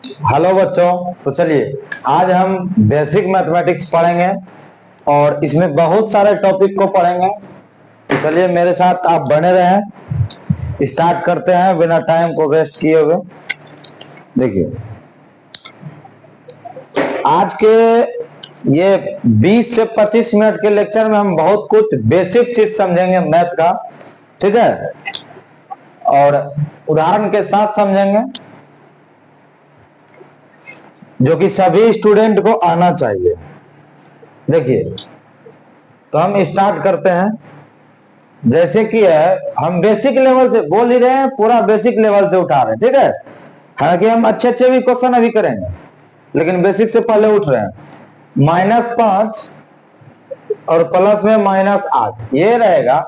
Hello बच्चों, तो चलिए आज हम बेसिक मैथमेटिक्स पढ़ेंगे और इसमें बहुत सारे टॉपिक को पढ़ेंगे। तो चलिए मेरे साथ आप बने रहें। स्टार्ट करते हैं बिना टाइम को वेस्ट किए हुए। देखिए आज के ये 20 से 25 मिनट के लेक्चर में हम बहुत कुछ बेसिक चीज समझेंगे मैथ का, ठीक है, और उदाहरण के साथ समझेंगे जो कि सभी स्टूडेंट को आना चाहिए। देखिए तो हम स्टार्ट करते हैं। जैसे कि है हम बेसिक लेवल से बोल ही रहे हैं, पूरा बेसिक लेवल से उठा रहे हैं, ठीक है। हालांकि हम अच्छे अच्छे भी क्वेश्चन अभी करेंगे, लेकिन बेसिक से पहले उठ रहे हैं। -5 और प्लस में -8 ये रहेगा।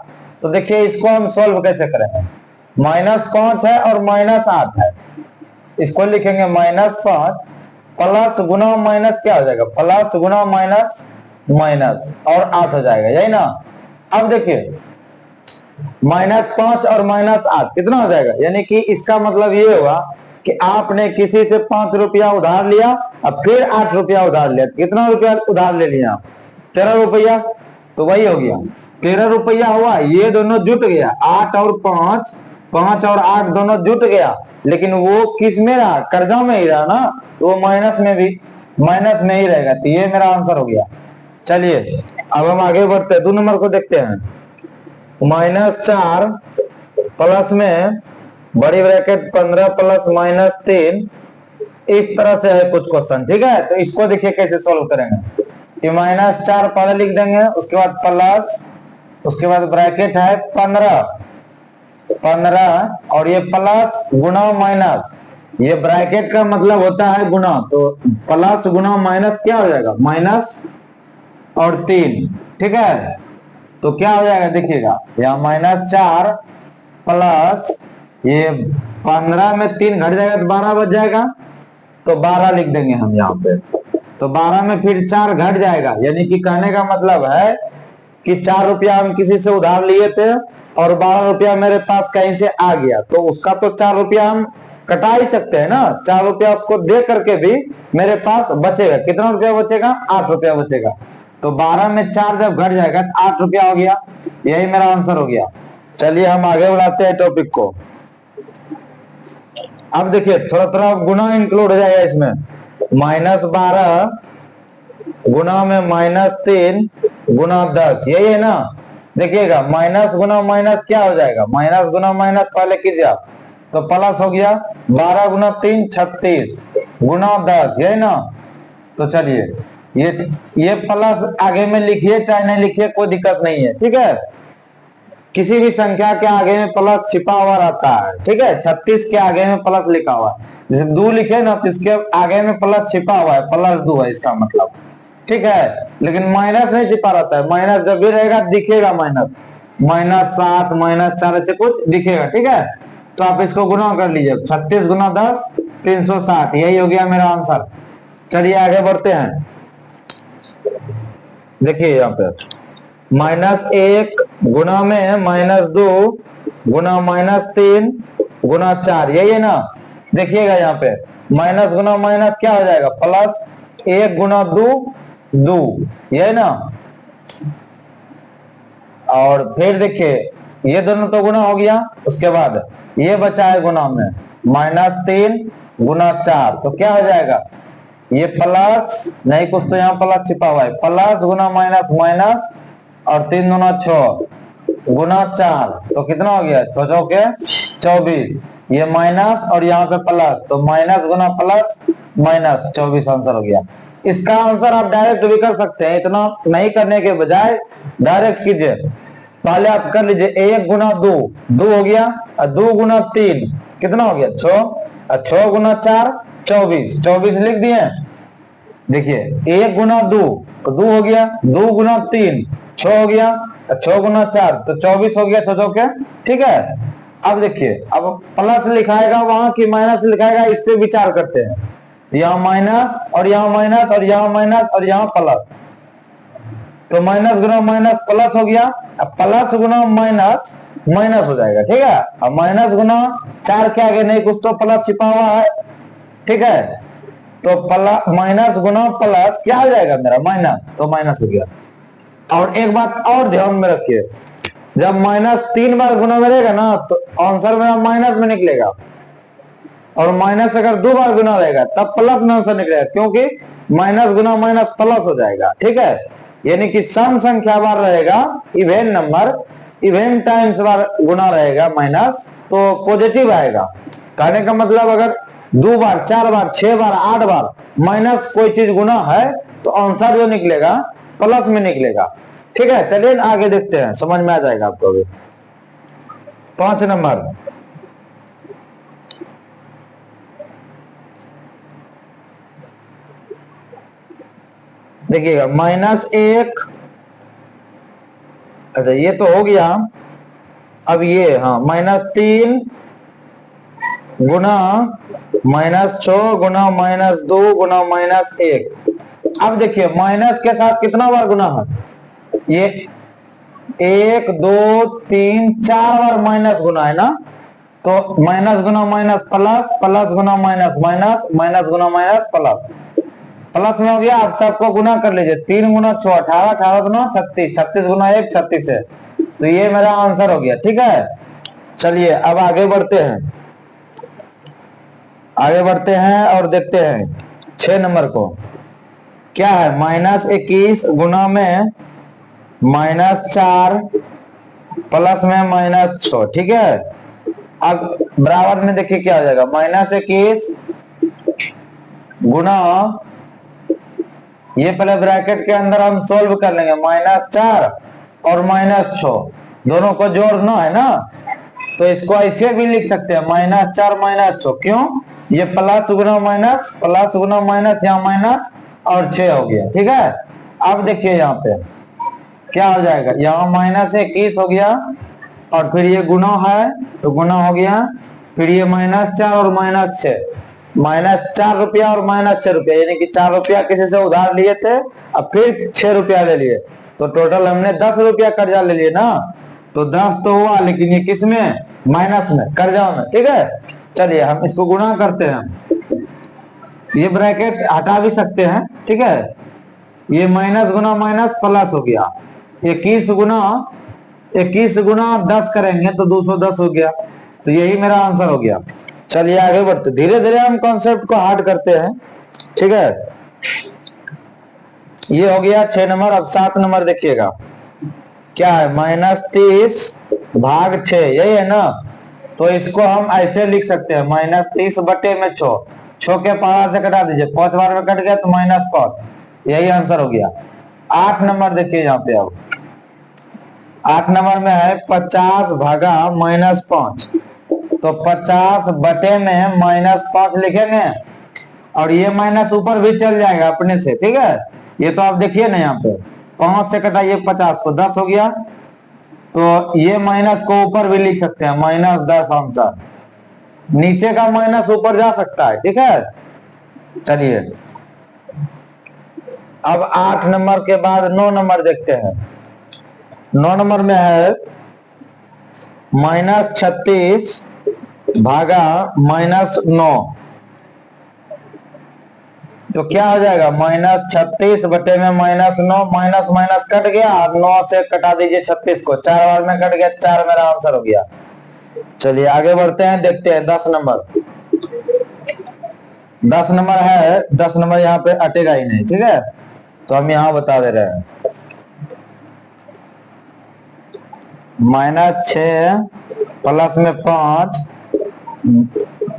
तो देखिए इसको हम सॉल्व कैसे करेंगे। -5 है और -8 है, इसको लिखेंगे -5 प्लस गुना माइनस क्या हो जाएगा, प्लस गुना माइनस माइनस और 8 हो जाएगा, यही ना। अब देखिए -5 और -8 कितना हो जाएगा, यानी कि इसका मतलब ये हुआ कि आपने किसी से 5 रुपया उधार लिया और फिर 8 रुपया उधार लिया। कितना रुपया उधार ले लिया, 13 रुपया। तो वही हो गया 13 रुपया हुआ, ये दोनों जुट गया, 8 और 5, 5 और 8 दोनों जुट गया, लेकिन वो किस में रहा, कर्जा में ही रहा ना, तो वो माइनस में भी माइनस में ही रहेगा। तो ये मेरा आंसर हो गया। चलिए अब हम आगे बढ़ते हैं, 2 नंबर को देखते हैं। -4 प्लस में बड़ी ब्रैकेट 15 प्लस -3, इस तरह से है कुछ क्वेश्चन, ठीक है। तो इसको देखिए कैसे सोल्व करेंगे कि -4 पहले लिख देंगे, उसके बाद प्लस, उसके बाद ब्रैकेट है 15 और ये प्लस गुना माइनस, ये ब्रैकेट का मतलब होता है गुना, तो प्लस गुना माइनस क्या हो जाएगा, माइनस और 3, ठीक है। तो क्या हो जाएगा देखिएगा, यहाँ -4 प्लस ये 15 में 3 घट जाएगा तो 12 बच जाएगा, तो 12 लिख देंगे हम यहाँ पे। तो 12 में फिर 4 घट जाएगा, यानी कि कहने का मतलब है कि 4 रुपया हम किसी से उधार लिए थे और 12 रुपया मेरे पास कहीं से आ गया, तो उसका तो 4 रुपया हम कटा ही सकते हैं ना। 4 रुपया उसको दे करके भी मेरे पास बचेगा, कितना रुपया बचेगा, 8 रुपया बचेगा। तो 12 में 4 जब घट जाएगा तो 8 रुपया हो गया, यही मेरा आंसर हो गया। चलिए हम आगे बढ़ाते हैं टॉपिक को। अब देखिए थोड़ा थोड़ा गुना इंक्लूड हो जाएगा इसमें। -12 गुना में -3 गुना 10, यही है ना। देखिएगा माइनस गुना माइनस क्या हो जाएगा, माइनस गुना माइनस पहले कीजिए आप, तो प्लस हो गया 12 गुना 3 36 गुना 10, यही ना। तो चलिए ये प्लस आगे में लिखिए चाहे नहीं लिखिए कोई दिक्कत नहीं है, ठीक है। किसी भी संख्या के आगे में प्लस छिपा हुआ रहता है, ठीक है। 36 के आगे में प्लस लिखा हुआ है, जैसे 2 लिखे ना तो इसके आगे में प्लस छिपा हुआ है, +2 है इसका मतलब, ठीक है। लेकिन माइनस नहीं छिपा रहता है, माइनस जब भी रहेगा दिखेगा माइनस, -7 -4 ऐसे कुछ दिखेगा, ठीक है। तो आप इसको गुना कर लीजिए, 36 गुना 10 360, यही हो गया मेरा आंसर। चलिए आगे बढ़ते हैं। देखिए यहाँ पे -1 गुना में -2 गुना -3 गुना 4, यही है ना। देखिएगा यहाँ पे माइनस गुना माइनस क्या हो जाएगा, +1 गुना 2 2, यही ना। और फिर देखिए ये दोनों तो गुना हो गया, उसके बाद ये बचा है गुना में -3 गुना 4, तो क्या हो जाएगा, ये प्लस नहीं कुछ तो यहाँ प्लस छिपा हुआ है, प्लस गुना माइनस माइनस और 3 दूना 6 गुना 4, तो कितना हो गया, 6 के 24, ये माइनस और यहाँ पे प्लस, तो माइनस गुना प्लस माइनस 24 आंसर हो गया। इसका आंसर आप डायरेक्ट भी कर सकते हैं, इतना नहीं करने के बजाय डायरेक्ट कीजिए। पहले आप कर लीजिए 1 गुना 2 2 हो गया, और 2 गुना 3 कितना हो गया 6, और 6 गुना 4 24 24 लिख दिए। देखिए 1 गुना 2 तो 2 हो गया, 2 गुना 3 6 हो गया, 6 गुना 4 तो 24 हो गया, 6 के, ठीक है। अब देखिए अब प्लस लिखाएगा वहां की माइनस लिखाएगा, इस पे विचार करते हैं। तो यहाँ माइनस और यहाँ माइनस और यहाँ माइनस और यहाँ प्लस, तो माइनस गुना माइनस प्लस हो गया, अब प्लस गुना माइनस माइनस हो जाएगा, ठीक है। अब माइनस गुना 4 के आगे नहीं कुछ तो प्लस छिपा हुआ है, ठीक है। तो प्लस माइनस गुना प्लस क्या हो जाएगा मेरा माइनस, तो माइनस हो गया। और एक बात और ध्यान में रखिए, जब माइनस 3 बार गुना में रहेगा ना तो आंसर मेरा माइनस में निकलेगा, और माइनस अगर 2 बार गुना रहेगा तब प्लस में आंसर निकलेगा, क्योंकि माइनस गुना माइनस प्लस हो जाएगा, ठीक है। यानी कि सम संख्या बार रहेगा इवेन नंबर, इवेन टाइम्स बार गुना रहेगा माइनस, तो पॉजिटिव आएगा। कहने का मतलब अगर 2 बार 4 बार 6 बार 8 बार माइनस कोई चीज गुना है तो आंसर जो निकलेगा प्लस में निकलेगा, ठीक है। चलिए आगे देखते हैं, समझ में आ जाएगा आपको। अभी 5 नंबर, देखिएगा -1, अच्छा ये तो हो गया। अब ये हाँ -3 गुना -6 गुना -2 गुना -1। अब देखिए माइनस के साथ कितना बार गुना है, ये 1 2 3 4 बार माइनस गुना है ना, तो माइनस गुना माइनस प्लस, प्लस गुना माइनस माइनस, माइनस गुना माइनस प्लस, प्लस में हो गया। आप सबको गुना कर लीजिए, 3 गुना 6 18, 18 गुना 36, 36 गुना 1 36 है, तो ये मेरा आंसर हो गया, ठीक है। चलिए अब आगे बढ़ते हैं, आगे बढ़ते हैं और देखते हैं 6 नंबर को क्या है। -21 गुना में -4 प्लस में -6, ठीक है। अब बराबर में देखिए क्या हो जाएगा, -21 गुना, ये पहले ब्रैकेट के अंदर हम सोल्व कर लेंगे, -4 और -6 दोनों को जोड़ना है ना, तो इसको ऐसे भी लिख सकते हैं -4 -6, क्यों, ये प्लस गुना माइनस, प्लस गुना माइनस, यहाँ माइनस और 6 हो गया, ठीक है। अब देखिए यहाँ पे क्या हो जाएगा, यहाँ -21 हो गया और फिर ये गुना है तो गुना हो गया, फिर ये -4 और -6, -4 रुपया और -6 रुपया, यानी कि 4 रुपया किसी से उधार लिए थे, अब फिर 6 रुपया ले लिए, तो टोटल हमने 10 रुपया कर्जा ले लिए ना, तो 10 तो हुआ, लेकिन ये किस में, माइनस में, कर्जा में, ठीक है। चलिए हम इसको गुणा करते हैं, ये ब्रैकेट हटा भी सकते हैं, ठीक है। ये माइनस गुना माइनस प्लस हो गया, 21 गुना 10 करेंगे तो 210 हो गया, तो यही मेरा आंसर हो गया। चलिए आगे बढ़ते, धीरे धीरे हम कॉन्सेप्ट को हार्ड करते हैं, ठीक है। ये हो गया 6 नंबर। अब 7 नंबर देखिएगा क्या है, -30 भाग 6, यही है ना, तो इसको हम ऐसे लिख सकते हैं -30 बटे में 6, 6 के पारा से कटा दीजिए, 5 बार में कट गया तो -5, यही आंसर हो गया। 8 नंबर देखिए यहाँ पे, अब 8 नंबर में है 50 भागा -5, तो 50 बटे में -5 लिखेंगे, और ये माइनस ऊपर भी चल जाएगा अपने से, ठीक है। ये तो आप देखिए ना, यहाँ पे 5 से कटाइए 50 को 10 हो गया, तो ये माइनस को ऊपर भी लिख सकते हैं, -10 आंसर, नीचे का माइनस ऊपर जा सकता है, ठीक है। चलिए अब 8 नंबर के बाद 9 नंबर देखते हैं। 9 नंबर में है -36 भागा -9, तो क्या हो जाएगा, -36 बटे में -9, माइनस माइनस कट गया, और 9 से कटा दीजिए 36 को, 4 बार में कट गया, 4 मेरा आंसर हो गया। चलिए आगे बढ़ते हैं, देखते हैं 10 नंबर। 10 नंबर है, 10 नंबर यहाँ पे अटेगा ही नहीं, ठीक है, तो हम यहाँ बता दे रहे हैं, -6 प्लस में 5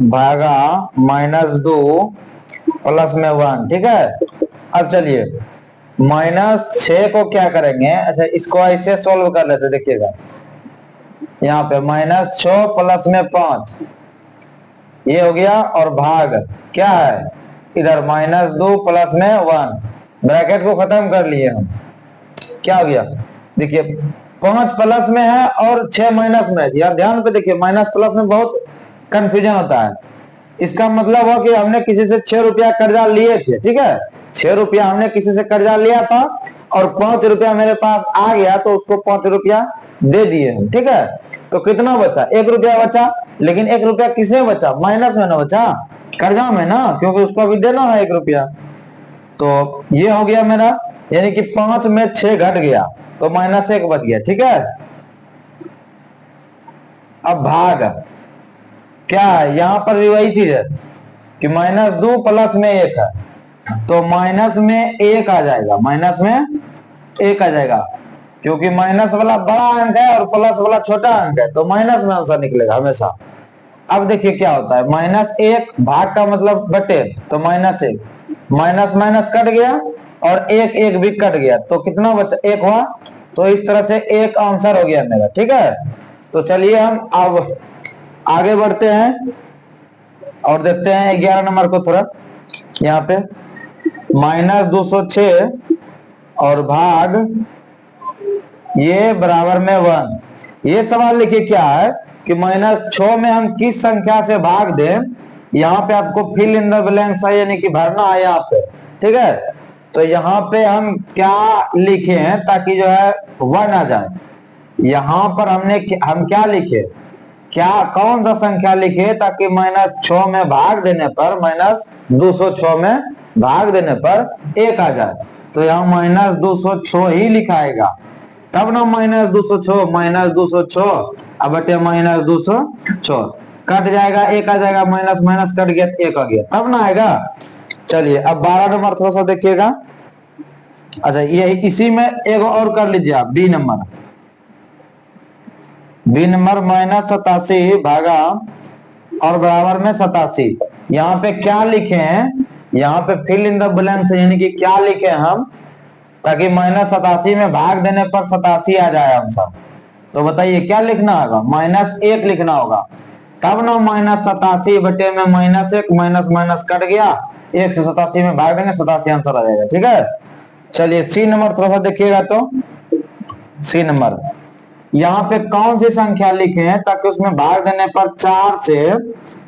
भागा -2 प्लस में 1, ठीक है। अब चलिए -6 को क्या करेंगे, अच्छा इसको ऐसे सोल्व कर लेते, देखिएगा यहाँ पे -6 प्लस में 5 ये हो गया, और भाग क्या है इधर -2 प्लस में 1, ब्रैकेट को खत्म कर लिए हम, क्या हो गया, देखिए 5 प्लस में है और 6 माइनस में है, यार ध्यान पे देखिए, माइनस प्लस में बहुत कंफ्यूजन होता है। इसका मतलब हो कि हमने किसी से 6 रुपया कर्जा लिए थे, ठीक है, 6 रुपया हमने किसी से कर्जा लिया था, और 5 रुपया मेरे पास आ गया तो उसको 5 रुपया दे दिए हम, ठीक है। तो कितना बचा, 1 रुपया बचा। लेकिन 1 रुपया किसमें बचा, माइनस में ना बचा, कर्जा में ना, क्योंकि उसको अभी देना है 1 रुपया। तो ये हो गया मेरा, यानी कि 5 में 6 घट गया तो -1 बच गया। ठीक है, अब भाग क्या है, यहां पर भी वही चीज है कि -2 प्लस में 1 है, तो माइनस में 1 आ जाएगा, माइनस में 1 आ जाएगा, क्योंकि माइनस वाला बड़ा अंक है और प्लस वाला छोटा अंक है, तो माइनस में आंसर निकलेगा हमेशा। अब देखिए क्या होता है, -1 भाग का मतलब बटे, तो -1, माइनस माइनस कट गया और 1 भी कट गया, तो कितना बचा, 1 हुआ। तो इस तरह से 1 आंसर हो गया मेरा। ठीक है, तो चलिए हम अब आगे बढ़ते हैं और देखते हैं 11 नंबर को। थोड़ा यहाँ पे -206 और भाग ये बराबर में 1। ये सवाल लिखिए क्या है कि -6 में हम किस संख्या से भाग दें, यहाँ पे आपको फिल इन द ब्लैंक्स है, यानी कि भरना है यहाँ पे। ठीक है, तो यहाँ पे हम क्या लिखे हैं ताकि जो है 1 आ जाए। यहाँ पर हम क्या लिखे, क्या कौन सा संख्या लिखे ताकि -6 में भाग देने पर, -206 में भाग देने पर 1 आ जाए। तो यहाँ -206 ही लिखाएगा, तब ना -206 अब बटे -206 कट जाएगा, 1 आ जाएगा, माइनस माइनस कट गया, 1 आ गया, तब ना आएगा। चलिए अब 12 नंबर थोड़ा सा देखिएगा। अच्छा, ये इसी में एक और कर लीजिए आप, बी नंबर -87 भागा और बराबर में 87। यहाँ पे क्या लिखे हैं, यहाँ पे फिल इन द ब्लैंक्स, यानी कि क्या लिखे हम ताकि -87 में भाग देने पर 87 आ जाए आंसर। तो बताइए क्या लिखना होगा, -1 लिखना होगा, तब ना -87 बटे में -1, माइनस माइनस कट गया, 1 से 87 में भाग देंगे, 87 आंसर आ जाएगा। ठीक है, चलिए सी नंबर थोड़ा सा देखिएगा। तो सी नंबर यहाँ पे कौन सी संख्या लिखे हैं ताकि उसमें भाग देने पर 4 से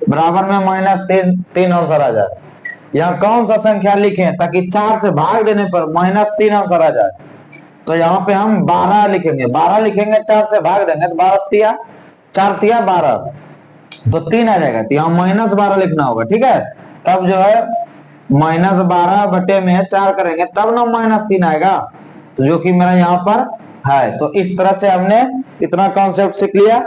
बराबर में -3 आंसर आ जाए। यहाँ कौन सा संख्या लिखे हैं ताकि 4 से भाग देने पर -3 आंसर आ जाए। तो यहाँ पे हम 12 लिखेंगे, 12 लिखेंगे, 4 से भाग देंगे तो 12 4 12, तो 3 आ जाएगा। तो यहाँ -12 लिखना होगा। ठीक है, तब जो है -12 बटे में 4 करेंगे तब ना -3 आएगा, तो जो कि मेरा यहाँ पर है। तो इस तरह से हमने इतना कॉन्सेप्ट सीख लिया।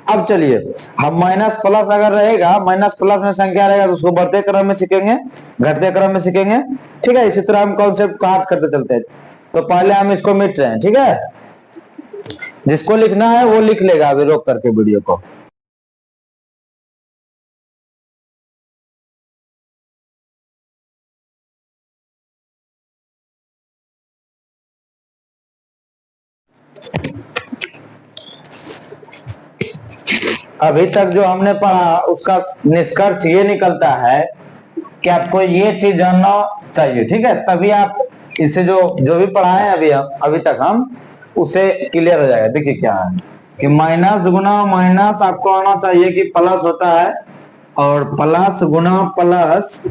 अब चलिए हम माइनस प्लस अगर रहेगा, माइनस प्लस में संख्या रहेगा तो उसको बढ़ते क्रम में सीखेंगे, घटते क्रम में सीखेंगे। ठीक है, इसी तरह हम कॉन्सेप्ट को याद करते चलते हैं। तो पहले हम इसको मिट रहे हैं। ठीक है, जिसको लिखना है वो लिख लेगा अभी रोक करके वीडियो को। अभी तक जो हमने पढ़ा उसका निष्कर्ष ये निकलता है कि आपको ये चीज जानना चाहिए। ठीक है, तभी आप इससे जो भी पढ़ा है अभी तक हम उसे क्लियर हो जाएगा। देखिए क्या है कि माइनस गुना माइनस आपको आना चाहिए कि प्लस होता है, और प्लस गुना प्लस,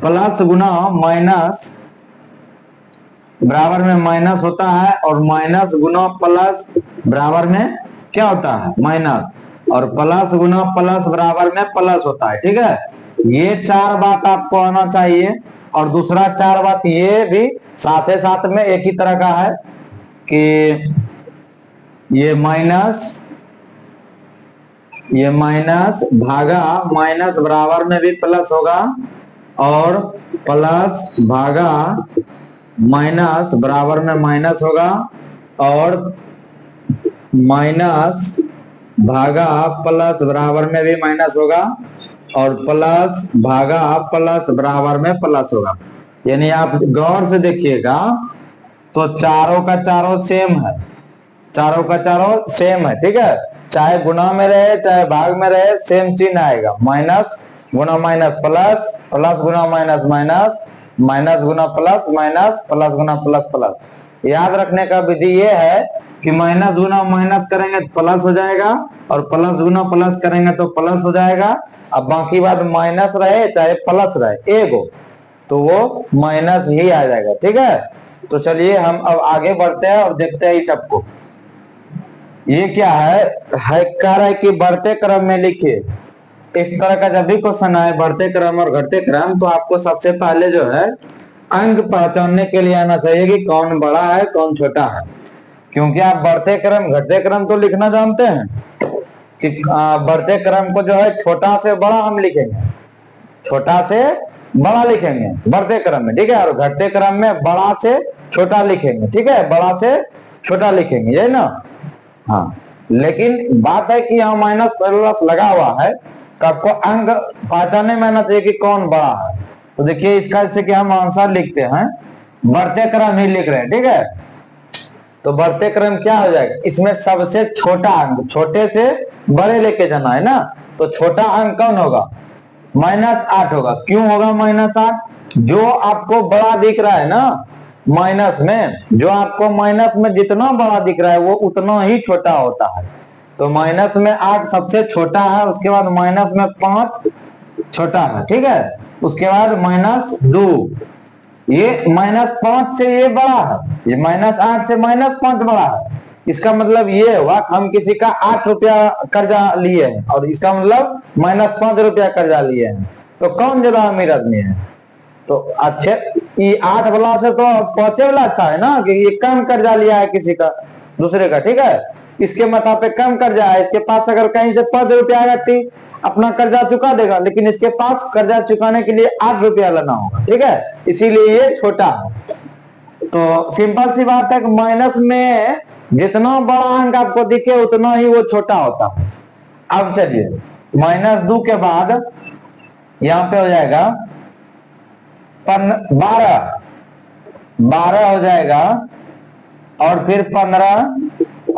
प्लस गुना माइनस बराबर में माइनस होता है, और माइनस गुना प्लस बराबर में क्या होता है, माइनस, और प्लस गुना प्लस बराबर में प्लस होता है। ठीक है, ये 4 बात आपको आना चाहिए। और दूसरा 4 बात ये भी साथ में एक ही तरह का है कि ये माइनस भागा माइनस बराबर में भी प्लस होगा, और प्लस भागा माइनस बराबर में माइनस होगा, और माइनस भागा प्लस बराबर में भी माइनस होगा, और प्लस भागा प्लस बराबर में प्लस होगा। यानी आप गौर से देखिएगा तो चारों का चारों सेम है, चारों का चारों सेम है। ठीक है, चाहे गुना में रहे चाहे भाग में रहे सेम चिन्ह आएगा, माइनस गुना माइनस प्लस, प्लस गुना माइनस माइनस, माइनस गुना प्लस माइनस, प्लस गुना प्लस प्लस। याद रखने का विधि ये है कि माइनस गुना माइनस करेंगे तो प्लस हो जाएगा, और प्लस गुना प्लस करेंगे तो प्लस हो जाएगा। अब बाकी बात माइनस रहे चाहे प्लस रहे एक हो तो वो माइनस ही आ जाएगा। ठीक है, तो चलिए हम अब आगे बढ़ते हैं और देखते हैं इस सबको। ये क्या है कह रहा है कि बढ़ते क्रम में लिखिए। इस तरह का जब भी क्वेश्चन आए बढ़ते क्रम और घटते क्रम, तो आपको सबसे पहले जो है अंक पहचानने के लिए आना चाहिए कि कौन बड़ा है कौन छोटा है। क्योंकि आप बढ़ते क्रम घटते क्रम तो लिखना जानते हैं कि बढ़ते क्रम को जो है छोटा से बड़ा हम लिखेंगे, छोटा से बड़ा लिखेंगे बढ़ते क्रम में, ठीक है। और घटते क्रम में बड़ा से छोटा लिखेंगे, ठीक है, बड़ा से छोटा लिखेंगे, यही ना। हाँ, लेकिन बात है कि यहाँ माइनस प्लस लगा हुआ है तो आपको अंक पहचानने में आना चाहिए कि कौन बड़ा है। तो देखिए इसका जैसे कि हम आंसर लिखते हैं, बढ़ते क्रम ही लिख रहे हैं, ठीक है। तो बढ़ते क्रम क्या हो जाएगा, इसमें सबसे छोटा अंक छोटे से बड़े लेके जाना है ना। तो छोटा अंक कौन होगा, -8 होगा। क्यों होगा -8? जो आपको बड़ा दिख रहा है ना माइनस में, जो आपको माइनस में जितना बड़ा दिख रहा है वो उतना ही छोटा होता है। तो माइनस में 8 सबसे छोटा है, उसके बाद माइनस में 5 छोटा है, ठीक है। उसके बाद -2, ये -5 से ये बड़ा है, ये -8 से -5 बड़ा है। इसका मतलब ये हुआ हम किसी का 8 रुपया कर्जा लिए हैं और इसका मतलब -5 रुपया कर्जा लिए हैं। तो कौन ज्यादा अमीर आदमी है? तो अच्छे ये 8 वाला से तो 5 वाला अच्छा है ना, कि ये कम कर्जा लिया है किसी का दूसरे का, ठीक है। इसके माथा पे कम कर्जा है, इसके पास अगर कहीं से 5 रुपया आएगा तो अपना कर्जा चुका देगा, लेकिन इसके पास कर्जा चुकाने के लिए 8 रुपया लेना होगा, ठीक है, इसीलिए ये छोटा है। तो सिंपल सी बात है कि माइनस में जितना बड़ा अंक आपको दिखे उतना ही वो छोटा होता है। अब चलिए -2 के बाद यहां पे हो जाएगा 12 हो जाएगा, और फिर 15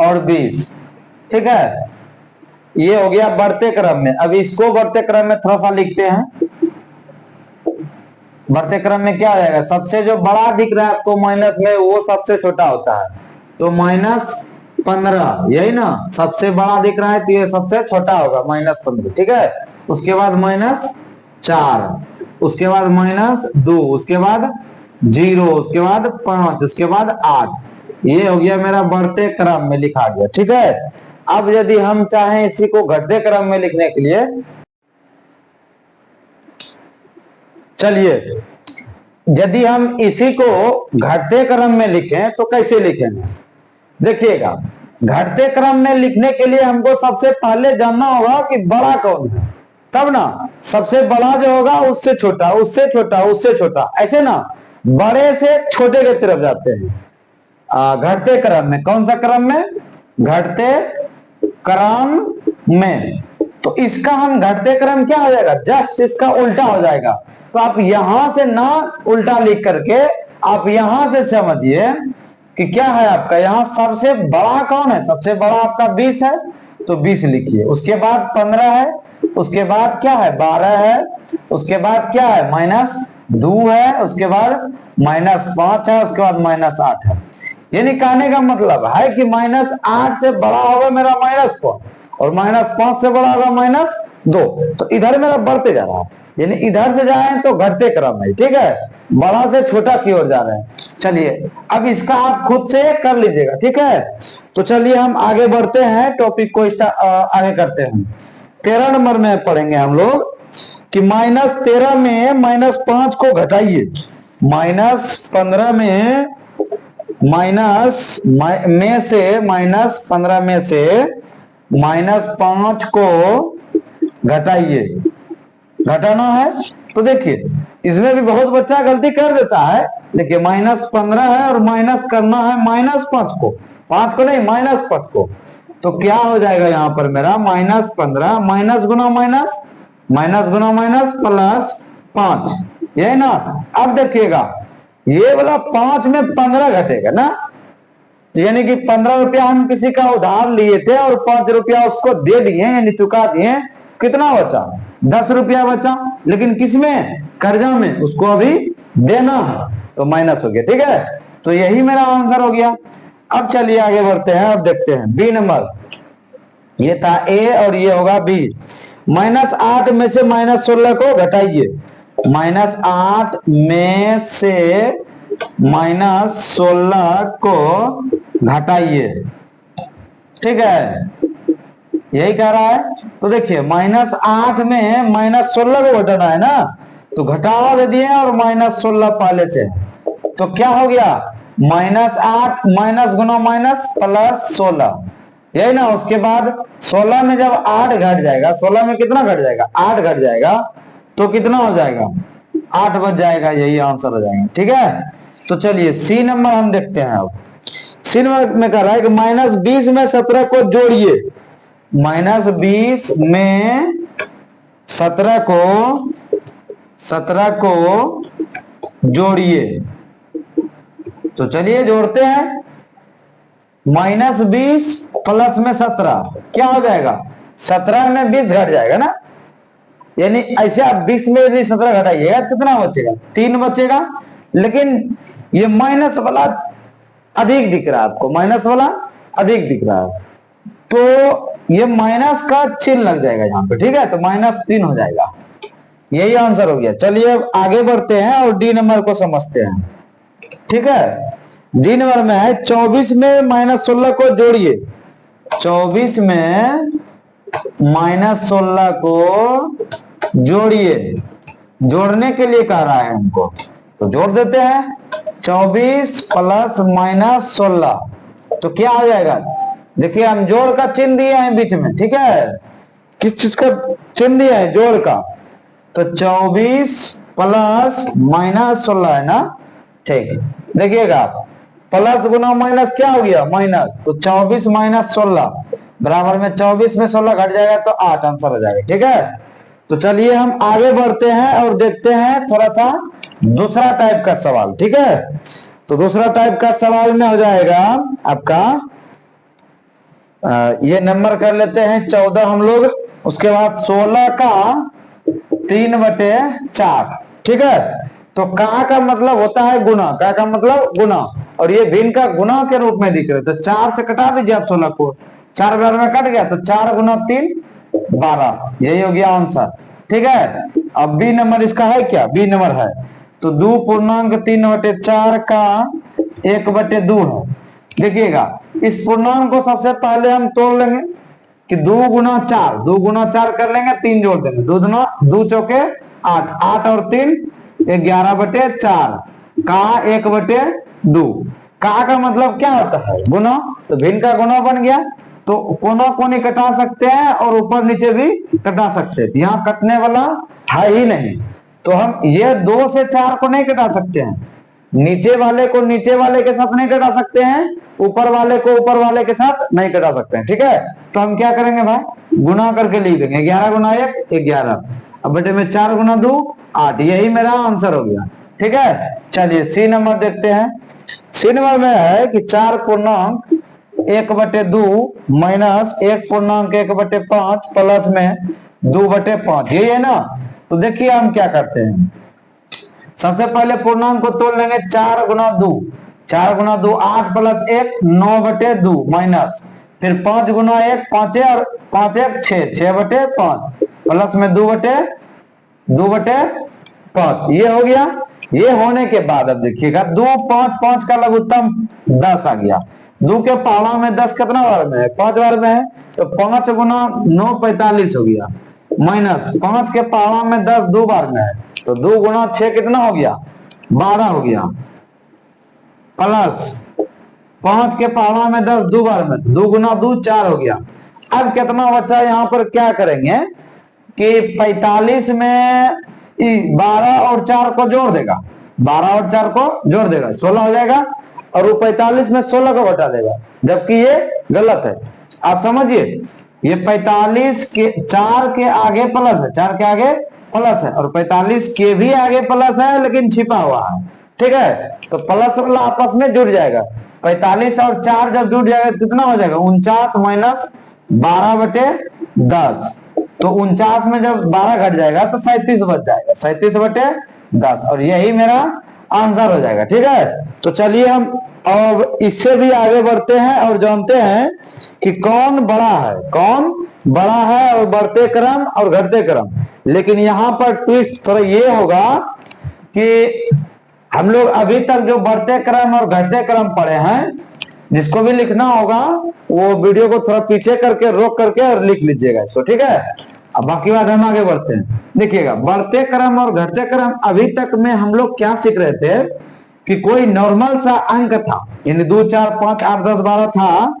और 20, ठीक है। ये हो गया बढ़ते क्रम में। अब इसको बढ़ते क्रम में थोड़ा सा लिखते हैं। बढ़ते क्रम में क्या हो जाएगा, सबसे जो बड़ा दिख रहा है आपको माइनस में वो सबसे छोटा होता है। तो -15, यही ना, सबसे बड़ा दिख रहा है तो ये सबसे छोटा होगा -15, ठीक है। उसके बाद -4, उसके बाद -2, उसके बाद 0, उसके बाद 5, उसके बाद 8। ये हो गया मेरा बढ़ते क्रम में लिखा गया, ठीक है। अब यदि हम चाहें इसी को घटते क्रम में लिखने के लिए, चलिए यदि हम इसी को घटते क्रम में लिखें तो कैसे लिखेंगे, देखिएगा। घटते क्रम में लिखने के लिए हमको सबसे पहले जानना होगा कि बड़ा कौन है, तब ना सबसे बड़ा जो होगा उससे छोटा, उससे छोटा, उससे छोटा, ऐसे ना बड़े से छोटे की तरफ जाते हैं घटते क्रम में। कौन सा क्रम में, घटते क्रम में। तो इसका हम घटते क्रम क्या हो जाएगा, जस्ट इसका उल्टा हो जाएगा। तो आप यहां से ना उल्टा लिख करके आप यहां से समझिए कि क्या है आपका यहाँ सबसे बड़ा कौन है, सबसे बड़ा आपका 20 है, तो 20 लिखिए। उसके बाद 15 है, उसके बाद क्या है 12 है, उसके बाद क्या है -2 है, उसके बाद -5 है, उसके बाद -8 है। यानी कहने का मतलब है कि -8 से बड़ा होगा मेरा -5 और -5 से बड़ा होगा -2। तो इधर मेरा बढ़ते जा रहा है, यानी इधर से जाए तो घटते क्रम है, ठीक है, बड़ा से छोटा की ओर जा रहे हैं। चलिए अब इसका आप खुद से कर लीजिएगा, ठीक है। तो चलिए हम आगे बढ़ते हैं, टॉपिक को आगे करते हैं। 13 नंबर में पढ़ेंगे हम लोग कि -13 में -5 को घटाइए। -15 में -15 में से -5 को घटाइए, घटाना है। तो देखिए इसमें भी बहुत बच्चा गलती कर देता है। देखिए -15 है और माइनस करना है -5 को, 5 को नहीं -5 को। तो क्या हो जाएगा यहाँ पर मेरा -15 माइनस गुना माइनस, माइनस गुना माइनस प्लस 5, यही ना। अब देखिएगा ये वाला 5 में 15 घटेगा ना, तो यानी कि 15 रुपया हम किसी का उधार लिए थे और 5 रुपया उसको दे दिए, यानी चुका दिए। कितना बचा, 10 रुपया बचा, लेकिन किसमें, कर्जा में, उसको अभी देना है, तो माइनस हो गया, ठीक है। तो यही मेरा आंसर हो गया। अब चलिए आगे बढ़ते हैं, अब देखते हैं बी नंबर। ये था ए और ये होगा बी। -8 में से -16 को घटाइए। -8 में से -16 को घटाइए। ठीक है, यही कह रहा है। तो देखिए -8 में -16 को घटाना है ना, तो घटा दे दिए और -16 पहले से, तो क्या हो गया -8 माइनस गुना माइनस प्लस 16, यही ना। उसके बाद 16 में जब 8 घट जाएगा, 16 में कितना घट जाएगा 8 घट जाएगा, तो कितना हो जाएगा 8 बच जाएगा, यही आंसर हो जाएगा। ठीक है, तो चलिए सी नंबर हम देखते हैं। अब सी नंबर में कह रहा है कि -20 में 17 को जोड़िए, -20 में 17 को जोड़िए। तो चलिए जोड़ते हैं, -20 प्लस में 17 क्या हो जाएगा, 17 में 20 घट जाएगा ना, यानी ऐसे आप 20 में यदि 17 घटाइएगा कितना बचेगा 3 बचेगा, लेकिन ये माइनस वाला अधिक दिख रहा है आपको, माइनस वाला अधिक दिख रहा है, तो ये माइनस का चिन्ह लग जाएगा यहाँ पे। ठीक है, तो -3 हो जाएगा, यही आंसर हो गया। चलिए अब आगे बढ़ते हैं और डी नंबर को समझते हैं। ठीक है, डी नंबर में है 24 में -16 को जोड़िए, 24 में -16 को जोड़िए, जोड़ने के लिए कह रहा है हमको, तो जोड़ देते हैं 24 प्लस -16, तो क्या हो जाएगा, देखिए हम जोड़ का चिन्ह दिए हैं बीच में। ठीक है, किस चीज का चिन्ह दिया है, जोड़ का, तो 24 प्लस -16 है ना। ठीक, देखिएगा प्लस गुना माइनस क्या हो गया माइनस, तो 24 - 16 बराबर में 24 में 16 घट जाएगा तो 8 आंसर हो जाएगा। ठीक है, तो चलिए हम आगे बढ़ते हैं और देखते हैं थोड़ा सा दूसरा टाइप का सवाल। ठीक है, तो दूसरा टाइप का सवाल में हो जाएगा आपका ये नंबर कर लेते हैं 14 हम लोग, उसके बाद 16 का 3/4। ठीक है, तो का मतलब होता है गुना, का मतलब गुना, और ये भिन्न का गुना के रूप में दिख रहे, तो 4 से कटा दीजिए आप 16 को, 4 बार में कट गया, तो 4 गुना 3 12, यही हो गया आंसर। ठीक है, अब बी नंबर इसका है क्या, बी नंबर है, तो 2.3/4 का 1/2 है। देखिएगा इस पूर्णांक को सबसे पहले हम तोड़ लेंगे कि 2 गुना 4, 2 गुना 4 कर लेंगे, 3 जोड़ देंगे, 2 चौके 8, 8 और 3 11/4 का 1/2, का मतलब क्या होता है गुना, तो भिन्न का गुना बन गया, तो कोना कोनी कटा सकते हैं और ऊपर नीचे भी कटा सकते हैं, यहाँ कटने वाला है ही नहीं, तो हम ये 2 से 4 को नहीं कटा सकते हैं, नीचे वाले को नीचे वाले के साथ नहीं कटा सकते हैं, ऊपर वाले को ऊपर वाले के साथ नहीं कटा सकते हैं। ठीक है, तो हम क्या करेंगे भाई, गुना करके लिख देंगे, 11 गुना 1 11, अब बेटे में 4 गुना 2 8, यही मेरा आंसर हो गया। ठीक है, चलिए सी नंबर देखते हैं। सी नंबर में है कि 4.1/2 माइनस 1.1/5 प्लस में 2/5, यही है ना। तो देखिए हम क्या करते हैं, सबसे पहले पूर्णांक को तोड़ लेंगे, 4 गुना 2, 4 गुना 2 8 प्लस 1 9/2 माइनस, फिर 5 गुना 1 5 और 5 1 6, 6/5 प्लस में 2/5, ये हो गया। ये होने के बाद अब देखिएगा 2 5 5 का लघुत्तम 10 आ गया, 2 के पहाड़ा में 10 कितना बार में है 5 बार में है, तो 5 गुना 9 45 हो गया, माइनस 5 के पहाड़ा में 10 2 बार में है, तो 2 गुना 6 कितना हो गया 12 हो गया, प्लस 5 के पहाड़ा में 10 2 बार में, 2 गुना 2 4 हो गया। अब कितना बचा, यहाँ पर क्या करेंगे कि 45 में 12 और 4 को जोड़ देगा, 12 और 4 को जोड़ देगा 16 हो जाएगा, और वो 45 में 16 को घटा देगा, जबकि ये गलत है। आप समझिए, ये 45 के 4 के आगे प्लस है, 4 के आगे प्लस है, और 45 के भी आगे प्लस है लेकिन छिपा हुआ है। ठीक है, तो प्लस वाला आपस में जुड़ जाएगा, 45 और 4 जब जुड़ जाएगा कितना हो जाएगा 49 माइनस 12/10, तो 49 में जब 12 घट जाएगा तो 37 बच जाएगा, 37/10, और यही मेरा आंसर हो जाएगा। ठीक है, तो चलिए हम अब इससे भी आगे बढ़ते हैं और जानते हैं कि कौन बड़ा है, कौन बड़ा है, और बढ़ते क्रम और घटते क्रम। लेकिन यहाँ पर ट्विस्ट थोड़ा ये होगा कि हम लोग अभी तक जो बढ़ते क्रम और घटते क्रम पढ़े हैं, जिसको भी लिखना होगा वो वीडियो को थोड़ा पीछे करके रोक करके और लिख लीजिएगा इसको, ठीक है। अब बाकी बात हम आगे बढ़ते हैं। देखिएगा, बढ़ते क्रम और घटते क्रम, अभी तक में हम लोग क्या सीख रहे थे कि कोई नॉर्मल सा अंक था, यानी 2 4 5 8 10 12 था,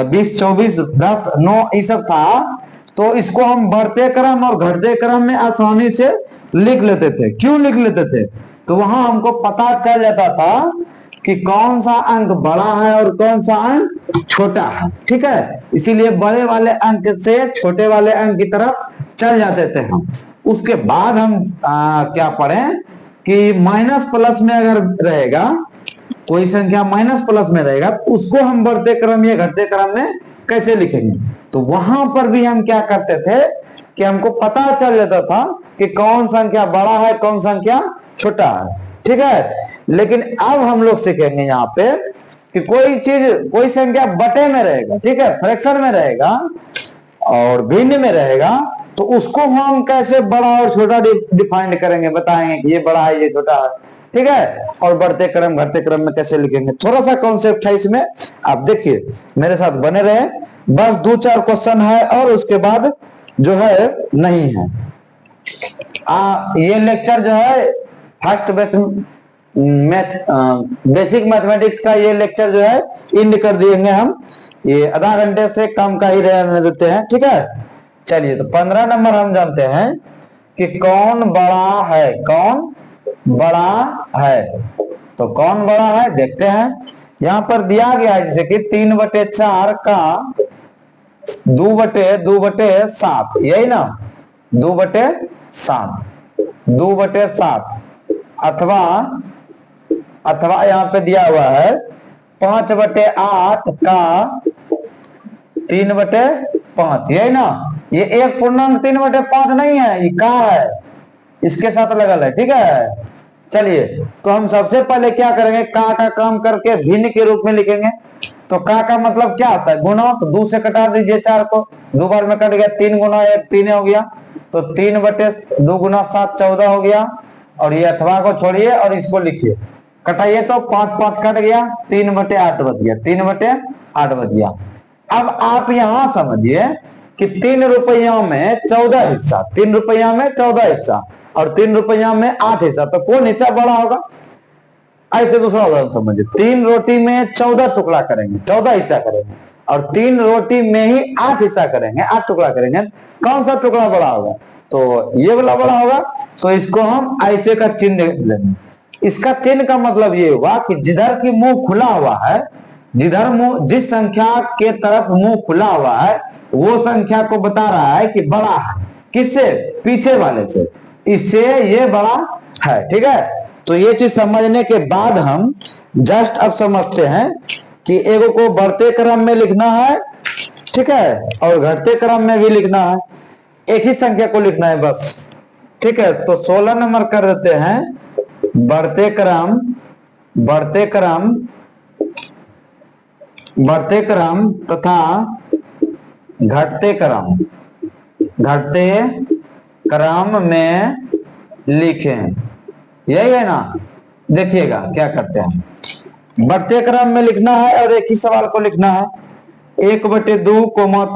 20 24 10 9 ये सब था, तो इसको हम बढ़ते क्रम और घटते क्रम में आसानी से लिख लेते थे। क्यों लिख लेते थे? तो वहां हमको पता चल जाता था कि कौन सा अंक बड़ा है और कौन सा अंक छोटा है, ठीक है। इसीलिए बड़े वाले अंक से छोटे वाले अंक की तरफ चल जाते थे हम। उसके बाद हम क्या पढ़े कि माइनस प्लस में अगर रहेगा, कोई संख्या माइनस प्लस में रहेगा तो उसको हम बढ़ते क्रम या घटते क्रम में कैसे लिखेंगे। तो वहां पर भी हम क्या करते थे कि हमको पता चल जाता था कि कौन संख्या बड़ा है कौन संख्या छोटा है, ठीक है। लेकिन अब हम लोग सीखेंगे यहाँ पे कि कोई संख्या बटे में रहेगा, ठीक है, फ्रैक्शन में रहेगा और भिन्न में रहेगा, तो उसको हम कैसे बड़ा और छोटा डिफाइन करेंगे, बताएंगे कि ये बड़ा है ये छोटा है, ठीक है। और बढ़ते क्रम घटते क्रम में कैसे लिखेंगे, थोड़ा सा कॉन्सेप्ट है इसमें, आप देखिए मेरे साथ बने रहे। बस 2 4 क्वेश्चन है और उसके बाद जो है नहीं है। ये लेक्चर जो है फर्स्ट बेसिक मैथमेटिक्स का ये लेक्चर जो है एंड कर देंगे हम, ये आधा घंटे से कम का ही रहने देते हैं, ठीक है। चलिए, तो 15 नंबर हम जानते हैं कि कौन बड़ा है, कौन बड़ा है। तो कौन बड़ा है देखते हैं। यहां पर दिया गया है जैसे कि 3/4 का 2/7, यही ना, 2/7 2/7, अथवा यहाँ पे दिया हुआ है 5/8 का 3/5, यही ना। ये एक पूर्णांक 3/5 नहीं है, ये का है, इसके साथ लगल है, ठीक है। चलिए, तो हम सबसे पहले क्या करेंगे, का काम करके भिन्न के रूप में लिखेंगे। तो का मतलब क्या होता है, गुना। तो 2 से कटा दीजिए 4 को, 2 बार में कट गया, 3 गुना 1 3 हो गया, तो 3/2 गुना 7 14 हो गया। और ये अथवा को छोड़िए और इसको लिखिए, कटाइए तो 5 5 कट गया, 3/8 बच गया, 3/8 बच गया। अब आप यहां समझिए कि 3 रुपया में 14 हिस्सा, 3 रुपया में 14 हिस्सा और 3 रुपया में 8 हिस्सा, तो कौन हिस्सा बड़ा होगा। ऐसे दूसरा उदाहरण समझिए, 3 रोटी में 14 टुकड़ा करेंगे, 14 हिस्सा करेंगे, और 3 रोटी में ही 8 हिस्सा करेंगे, 8 टुकड़ा करेंगे, कौन सा टुकड़ा बड़ा होगा, तो ये वाला बड़ा होगा। तो इसको हम ऐसे का चिन्ह लेंगे। इसका चिन्ह का मतलब ये हुआ कि जिधर की मुंह खुला हुआ है, जिस संख्या के तरफ मुंह खुला हुआ है वो संख्या को बता रहा है कि बड़ा है, किससे, पीछे वाले से, इससे ये बड़ा है, ठीक है। तो ये चीज समझने के बाद हम जस्ट अब समझते हैं कि एगो को बढ़ते क्रम में लिखना है, ठीक है, और घटते क्रम में भी लिखना है, एक ही संख्या को लिखना है बस, ठीक है। तो 16 नंबर कर देते हैं, बढ़ते क्रम तथा घटते क्रम में लिखें, यही है ना। देखिएगा क्या करते हैं, बढ़ते क्रम में लिखना है और एक ही सवाल को लिखना है, 1/2,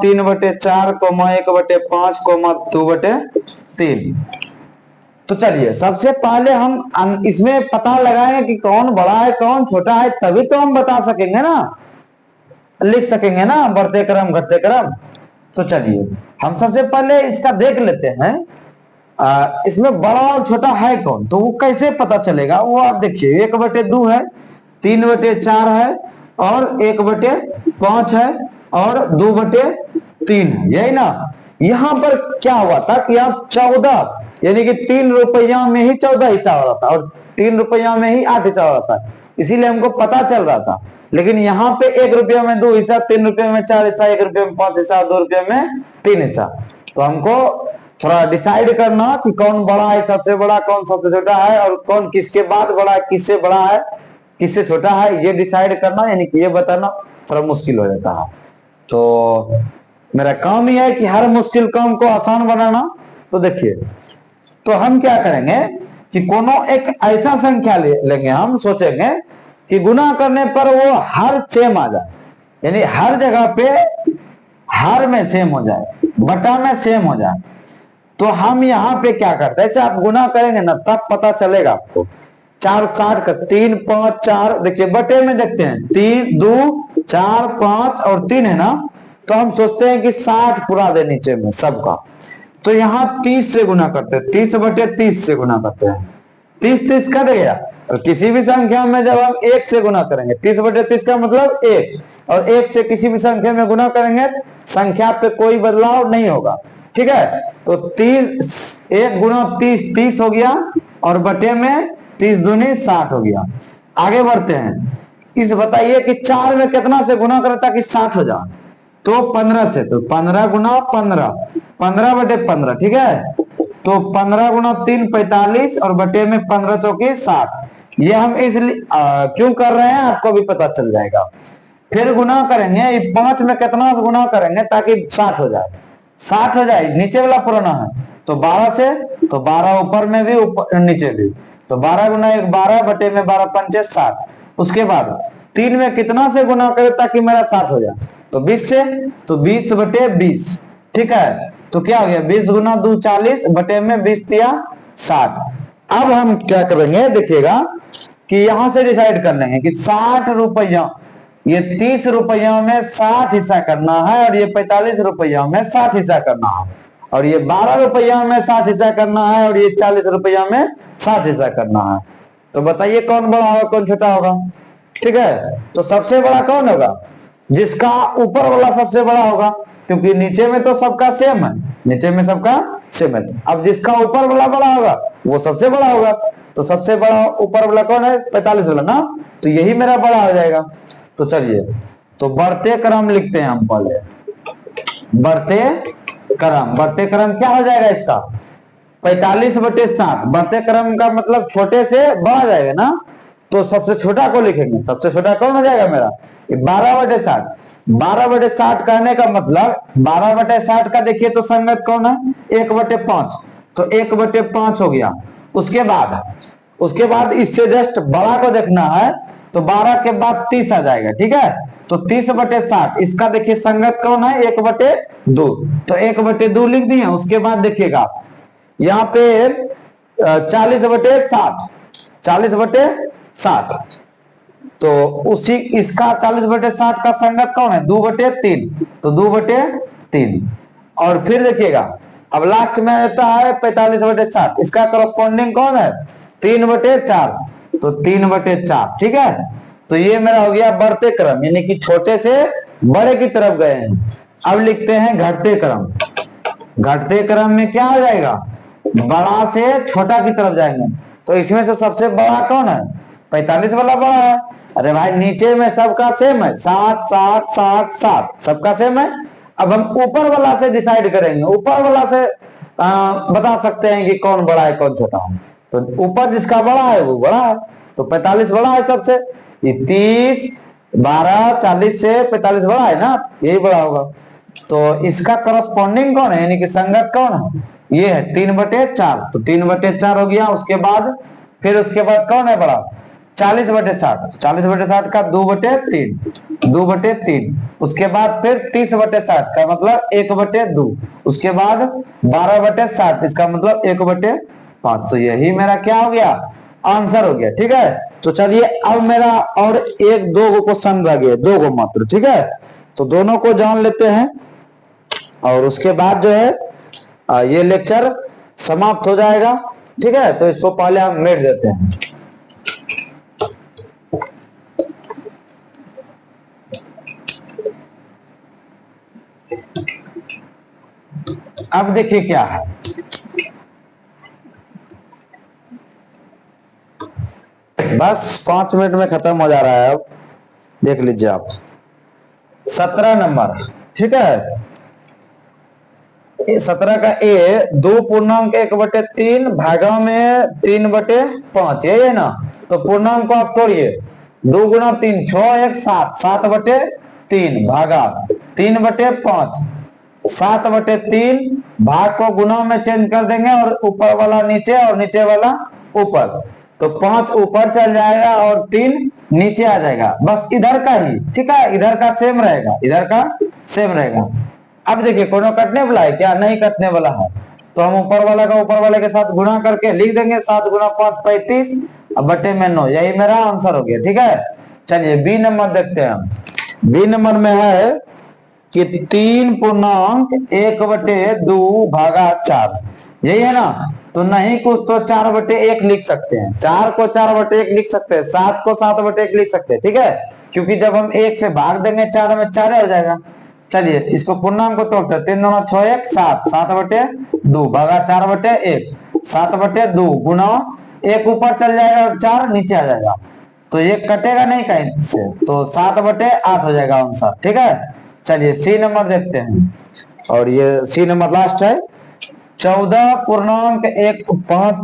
3/4, 1/5, 2/3। तो चलिए, सबसे पहले हम इसमें पता लगाएंगे कि कौन बड़ा है कौन छोटा है, तभी तो हम बता सकेंगे ना, लिख सकेंगे ना बढ़ते क्रम घटते क्रम। तो चलिए, हम सबसे पहले इसका देख लेते हैं, इसमें बड़ा और छोटा है कौन, तो वो कैसे पता चलेगा, वो आप देखिए, 1/2 है, 3/4 है और 1/5 है और 2/3 है, यही ना। यहां पर क्या हुआ था कि आप 14, यानी कि 3 रुपया में ही 14 हिस्सा हो रहा था और 3 रुपया में ही 8 हिस्सा हो रहा था, इसीलिए हमको पता चल रहा था। लेकिन यहाँ पे 1 रुपया में 2 हिस्सा, 3 रुपये में 4 हिस्सा, 1 रुपये में 5 हिस्सा, 2 रुपये में 3 हिस्सा। तो हमको थोड़ा डिसाइड करना कि कौन बड़ा है, सबसे बड़ा कौन सबसे छोटा है, और कौन किसके बाद बड़ा है, किससे बड़ा है किससे छोटा है, ये डिसाइड करना, यानी कि ये बताना थोड़ा मुश्किल हो जाता है। तो मेरा काम ही है कि हर मुश्किल काम को आसान बनाना। तो देखिए, तो हम क्या करेंगे कि कोनो एक ऐसा संख्या लेंगे, हम सोचेंगे कि गुना करने पर वो हर सेम आ जाए, यानी हर जगह पे हर में सेम हो जाए, बटा में सेम हो जाए। तो हम यहाँ पे क्या करते हैं, ऐसे आप गुना करेंगे ना तब पता चलेगा आपको। 4 60 का 3 5 4, देखिए बटे में देखते हैं 3 2 4 5 और 3 है ना, तो हम सोचते हैं कि 60 पूरा दे नीचे में सबका, तो यहाँ 30 से गुना करते हैं, 30 बटे 30 से गुना करते हैं, 30 30 कट गया। और किसी भी संख्या में जब हम 1 से गुना करेंगे, 30 बटे 30 का मतलब 1, और 1 से किसी भी संख्या में गुना करेंगे संख्या पे कोई बदलाव नहीं होगा, ठीक है। तो 30 1 गुना 30 30 हो गया, और बटे में 30 दूनी 60 हो गया। आगे बढ़ते हैं, इस बताइए कि 4 में कितना से गुना करें ताकि 60 हो जाए, तो 15 से, तो 15 गुना 15, 15 बटे 15, ठीक है। तो 15 गुना 3 45, और बटे में 15 चौके 60। ये हम इसलिए क्यों कर रहे हैं आपको भी पता चल जाएगा। फिर गुना करेंगे 5 में कितना से गुना करेंगे ताकि 60 हो जाए, 60 हो जाए, नीचे वाला पुराना है तो 12 से, तो 12 ऊपर में भी ऊपर नीचे भी, तो 12 गुना 1 12, बटे में 12 पंचे 60। उसके बाद 3 में कितना से गुना करे ताकि मेरा 60 हो जाए, तो 20 से, तो 20 बटे 20, ठीक है। तो क्या हो गया 20 गुना 2 40, बटे में 20 दिया 60। अब हम क्या करेंगे देखिएगा कि यहां से डिसाइड कर लेंगे कि 60 रुपया, ये 30 रुपया में 60 हिस्सा करना है, और ये 45 रुपया में 60 हिस्सा करना है, और ये 12 रुपया में 60 हिस्सा करना है, और ये 40 रुपया में 60 हिस्सा करना है। तो बताइए कौन बड़ा होगा कौन छोटा होगा, ठीक है। तो सबसे बड़ा कौन होगा, जिसका ऊपर वाला सबसे बड़ा होगा, क्योंकि नीचे में तो सबका सेम है, नीचे में सबका सेम है। अब जिसका ऊपर वाला बड़ा होगा वो सबसे बड़ा होगा, तो सबसे बड़ा ऊपर वाला कौन है 45 वाला ना, तो यही मेरा बड़ा हो जाएगा। तो चलिए, तो बढ़ते क्रम लिखते हैं हम पहले, बढ़ते क्रम, बढ़ते क्रम क्या हो जाएगा इसका 45 बटे 60, बढ़ते क्रम का मतलब छोटे से बड़ा जाएगा ना, तो सबसे छोटा को लिखेंगे, सबसे छोटा कौन हो जाएगा मेरा 12 बटे 60। 12 बटे 60 कहने का मतलब 12 बटे 60 का देखिए तो संगत कौन है 1 बटे 5, तो 1 बटे 5 हो गया। उसके बाद इससे जस्ट बड़ा को देखना है, तो 12 के बाद 30 आ जाएगा, ठीक है। तो 30 बटे 60, इसका देखिए संगत कौन है 1 बटे 2, तो 1 बटे 2 लिख दिए। उसके बाद देखिएगा यहाँ पे 40 बटे 60, 40 बटे 60, तो उसी इसका 40 बटे 60 का संगत कौन है 2 बटे 3, तो 2 बटे 3। और फिर देखिएगा अब लास्ट में रहता है 45 बटे 60, इसका करस्पॉन्डिंग कौन है 3 बटे 4, तो 3 बटे 4, ठीक है। तो ये मेरा हो गया बढ़ते क्रम, यानी कि छोटे से बड़े की तरफ गए हैं। अब लिखते हैं घटते क्रम। घटते क्रम में क्या हो जाएगा बड़ा से छोटा की तरफ जाएंगे, तो इसमें से सबसे बड़ा कौन है 45 वाला बड़ा है। अरे भाई नीचे में सबका सेम है 60 60 60 60 सबका सेम है। अब हम ऊपर वाला से डिसाइड करेंगे, ऊपर वाला से बता सकते हैं कि कौन बड़ा है कौन छोटा है। तो ऊपर जिसका बड़ा है वो बड़ा है, तो 45 बड़ा है सबसे, ये 30 12 40 से 45 बड़ा है ना, यही बड़ा होगा। तो इसका करस्पॉन्डिंग कौन है यानी कि संगत कौन है ये है 3 बटे 4, तो 3 बटे 4 हो गया। उसके बाद कौन है बड़ा 40 बटे 60, 40 बटे 60 का 2 बटे 3, 2 बटे 3। उसके बाद फिर 30 बटे 60 का मतलब 1 बटे 2। उसके बाद 12 बटे 60 इसका मतलब 1 बटे 5। तो यही मेरा क्या हो गया आंसर हो गया, ठीक है। तो चलिए अब मेरा और 1-2 क्वेश्चन रह गए, 2 मात्र, ठीक है। तो दोनों को जान लेते हैं और उसके बाद जो है ये लेक्चर समाप्त हो जाएगा, ठीक है। तो इसको पहले हम मिट देते हैं। अब देखिए क्या है, बस 5 मिनट में खत्म हो जा रहा है। अब देख लीजिए आप 17 नंबर, ठीक है। 17 का ए 2 पूर्णांक 1 बटे 3 भागा में 3 बटे 5, यही है ना। तो पूर्णांक को आप तोड़िए, 2 गुना 3 6 1 7, 7 बटे 3 भागा 3 बटे 5, 7 बटे 3 भाग को गुना में चेंज कर देंगे और ऊपर वाला नीचे और नीचे वाला ऊपर, तो 5 ऊपर चल जाएगा और 3 नीचे आ जाएगा, बस इधर का ही, ठीक है, इधर का सेम रहेगा, इधर का सेम रहेगा। अब देखिए कोनो कटने वाला है क्या? नहीं कटने वाला है, तो हम ऊपर वाला का ऊपर वाले के साथ गुणा करके लिख देंगे 7 गुना 5 35 अब बटे में 9, यही मेरा आंसर हो गया। ठीक है, चलिए बी नंबर देखते हैं हम। बी नंबर में है कि 3 पूर्णांक 1/2 भागा 4, यही है ना। तो नहीं कुछ तो 4/1 लिख सकते हैं, 4 को 4/1 लिख सकते हैं, 7 को 7/1 लिख सकते हैं। ठीक है, क्योंकि जब हम 1 से भाग देंगे 4 में 4 हो जाएगा। चलिए इसको पूर्णांक को तोड़ते हैं, 3 दूना 6 1 7, 7/2 भागा 4/1, 7/2 गुना 1 ऊपर चल जाएगा और 4 नीचे आ जाएगा, तो ये कटेगा नहीं कहीं से, तो 7/8 हो जाएगा आंसर। ठीक है, चलिए सी नंबर देखते हैं, और ये सी नंबर लास्ट है। 14 पूर्णांक 1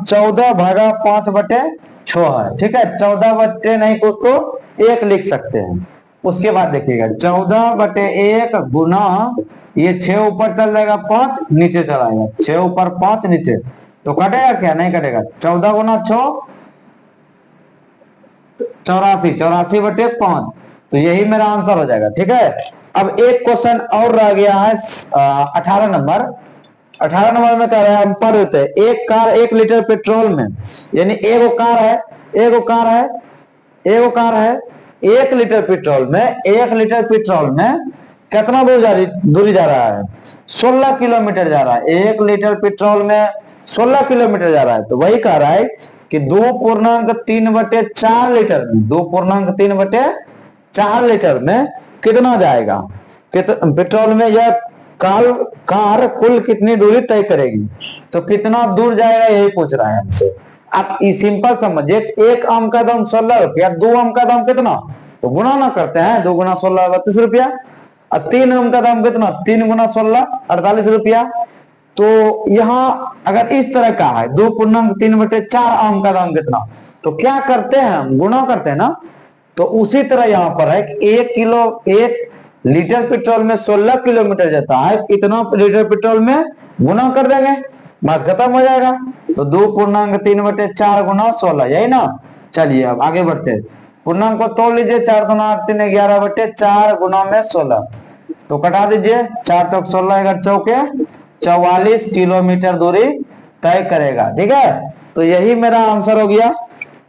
14 भागा 5/6 है। ठीक है, 14 बटे नहीं कुछ तो 1 लिख सकते हैं। उसके बाद देखिएगा 14/1 गुना ये 6 ऊपर चल जाएगा 5 नीचे चलाएगा, 6 ऊपर 5 नीचे, तो कटेगा क्या? नहीं कटेगा। 14 गुना 6 84, 84/5, तो यही मेरा आंसर हो जाएगा। ठीक है, अब एक क्वेश्चन और रह गया है 18 नंबर। 18 नंबर में कह रहे हैं, हम पढ़ देते हैं। एक कार 1 लीटर पेट्रोल में, यानी एगो कार है 1 लीटर पेट्रोल में, 1 लीटर पेट्रोल में कितना दूरी जा रहा है? 16 किलोमीटर जा रहा है। 1 लीटर पेट्रोल में 16 किलोमीटर जा रहा है, तो वही कह रहा है कि 2.3/4 लीटर में, 2.3/4 लीटर में कितना जाएगा? पेट्रोल में यह कार कुल कितनी दूरी तय करेगी? तो कितना दूर जाएगा यही पूछ रहा है हमसे। आप सिंपल समझिए, 1 आम का दाम 16 रुपया, 2 आम का दाम कितना? तो गुणा ना करते हैं, 2 गुना 16 32 रुपया, और 3 आम का दाम कितना? 3 गुना 16 48 रुपया। तो यहाँ अगर इस तरह का है 2.3/4 आम का दाम कितना, तो क्या करते हैं हम? गुणा करते हैं ना। तो उसी तरह यहाँ पर है कि 1 लीटर पेट्रोल में 16 किलोमीटर जाता है, इतना लीटर पेट्रोल में गुना कर देंगे, बात खत्म हो जाएगा। तो 2.3/4 गुना 16, यही ना। चलिए अब आगे बढ़ते हैं, पूर्णांक को तोड़ लीजिए। 4 गुना 8 3 11/4 गुना में 16, तो कटा दीजिए। 4 चौक 16 11 चौके 44 किलोमीटर दूरी तय करेगा। ठीक है, तो यही मेरा आंसर हो गया।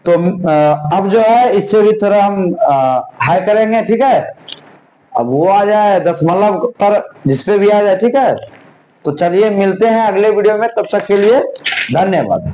तो अब जो है इससे भी थोड़ा हम हाई करेंगे। ठीक है, अब वो आ जाए दशमलव पर, जिसपे भी आ जाए। ठीक है, तो चलिए मिलते हैं अगले वीडियो में, तब तक के लिए धन्यवाद।